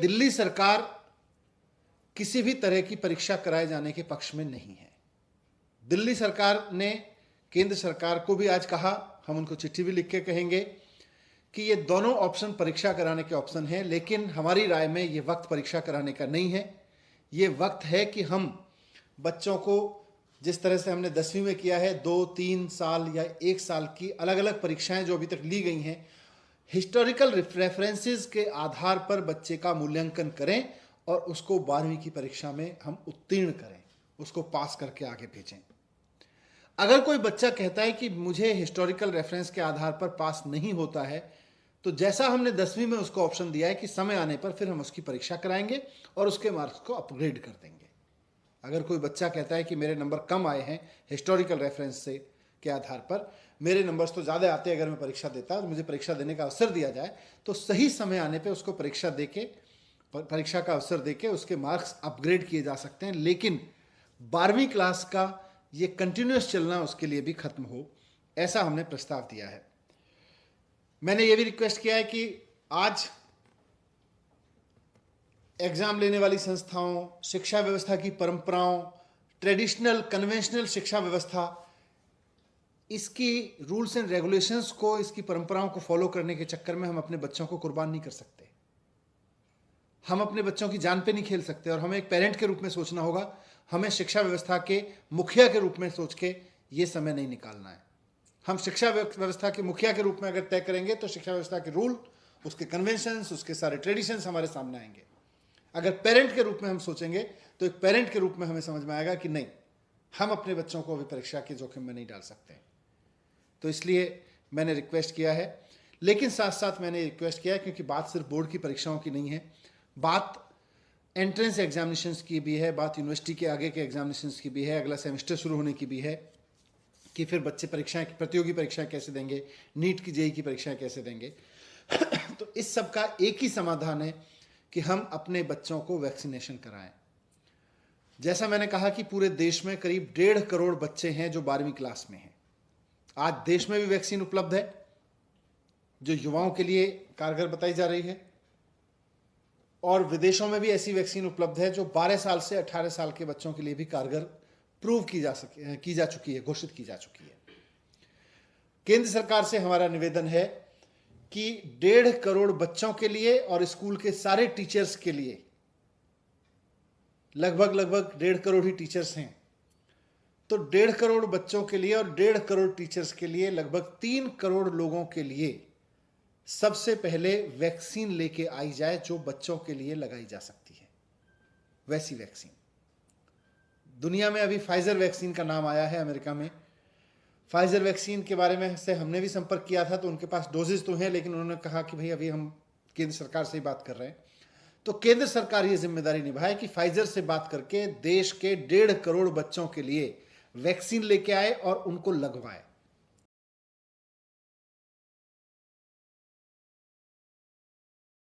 दिल्ली सरकार किसी भी तरह की परीक्षा कराए जाने के पक्ष में नहीं है। दिल्ली सरकार ने केंद्र सरकार को भी आज कहा, हम उनको चिट्ठी भी लिख के कहेंगे कि ये दोनों ऑप्शन परीक्षा कराने के ऑप्शन हैं, लेकिन हमारी राय में ये वक्त परीक्षा कराने का नहीं है। ये वक्त है कि हम बच्चों को जिस तरह से हमने 10वीं में किया है, 2-3 साल या 1 साल की अलग अलग परीक्षाएं जो अभी तक ली गई हैं, हिस्टोरिकल रेफरेंसेस के आधार पर बच्चे का मूल्यांकन करें और उसको 12वीं की परीक्षा में हम उत्तीर्ण करें, उसको पास करके आगे भेजें। अगर कोई बच्चा कहता है कि मुझे हिस्टोरिकल रेफरेंस के आधार पर पास नहीं होता है, तो जैसा हमने 10वीं में उसको ऑप्शन दिया है कि समय आने पर फिर हम उसकी परीक्षा कराएंगे और उसके मार्क्स को अपग्रेड कर देंगे। अगर कोई बच्चा कहता है कि मेरे नंबर कम आए हैं हिस्टोरिकल रेफरेंस से के आधार पर, मेरे नंबर्स तो ज़्यादा आते हैं अगर मैं परीक्षा देता तो मुझे परीक्षा देने का अवसर दिया जाए, तो सही समय आने पे उसको परीक्षा का अवसर देके उसके मार्क्स अपग्रेड किए जा सकते हैं। लेकिन 12वीं क्लास का ये कंटिन्यूस चलना उसके लिए भी खत्म हो, ऐसा हमने प्रस्ताव दिया है। मैंने ये भी रिक्वेस्ट किया है कि आज एग्जाम लेने वाली संस्थाओं, शिक्षा व्यवस्था की परंपराओं, ट्रेडिशनल कन्वेंशनल शिक्षा व्यवस्था, इसकी रूल्स एंड रेगुलेशंस को, इसकी परंपराओं को फॉलो करने के चक्कर में हम अपने बच्चों को कुर्बान नहीं कर सकते। हम अपने बच्चों की जान पे नहीं खेल सकते और हमें एक पेरेंट के रूप में सोचना होगा। हमें शिक्षा व्यवस्था के मुखिया के रूप में सोच के ये समय नहीं निकालना है। हम शिक्षा व्यवस्था के मुखिया के रूप में अगर तय करेंगे तो शिक्षा व्यवस्था के रूल, उसके कन्वेंशंस, उसके सारे ट्रेडिशंस हमारे सामने आएंगे। अगर पेरेंट के रूप में हम सोचेंगे तो एक पेरेंट के रूप में हमें समझ में आएगा कि नहीं, हम अपने बच्चों को अभी परीक्षा के जोखिम में नहीं डाल सकते। तो इसलिए मैंने रिक्वेस्ट किया है, लेकिन साथ साथ मैंने रिक्वेस्ट किया है क्योंकि बात सिर्फ बोर्ड की परीक्षाओं की नहीं है, बात एंट्रेंस एग्जामिनेशंस की भी है, बात यूनिवर्सिटी के आगे के एग्जामिनेशंस की भी है, अगला सेमेस्टर शुरू होने की भी है कि फिर बच्चे परीक्षाएं, प्रतियोगी परीक्षाएं कैसे देंगे, नीट की जेईई की परीक्षाएं कैसे देंगे। तो इस सब का एक ही समाधान है कि हम अपने बच्चों को वैक्सीनेशन कराएं। जैसा मैंने कहा कि पूरे देश में करीब 1.5 करोड़ बच्चे हैं जो 12वीं क्लास में हैं। आज देश में भी वैक्सीन उपलब्ध है जो युवाओं के लिए कारगर बताई जा रही है, और विदेशों में भी ऐसी वैक्सीन उपलब्ध है जो 12 साल से 18 साल के बच्चों के लिए भी कारगर प्रूव की जा चुकी है, घोषित की जा चुकी है। केंद्र सरकार से हमारा निवेदन है कि 1.5 करोड़ बच्चों के लिए और स्कूल के सारे टीचर्स के लिए, लगभग 1.5 करोड़ ही टीचर्स हैं, तो 1.5 करोड़ बच्चों के लिए और 1.5 करोड़ टीचर्स के लिए लगभग 3 करोड़ लोगों के लिए सबसे पहले वैक्सीन लेके आई जाए जो बच्चों के लिए लगाई जा सकती है, वैसी वैक्सीन। दुनिया में अभी फाइजर वैक्सीन का नाम आया है, अमेरिका में। फाइजर वैक्सीन के बारे में से हमने भी संपर्क किया था, तो उनके पास डोजेज तो हैं, लेकिन उन्होंने कहा कि भाई अभी हम केंद्र सरकार से ही बात कर रहे हैं। तो केंद्र सरकार ये जिम्मेदारी निभाए कि फाइजर से बात करके देश के 1.5 करोड़ बच्चों के लिए वैक्सीन लेके आए और उनको लगवाए।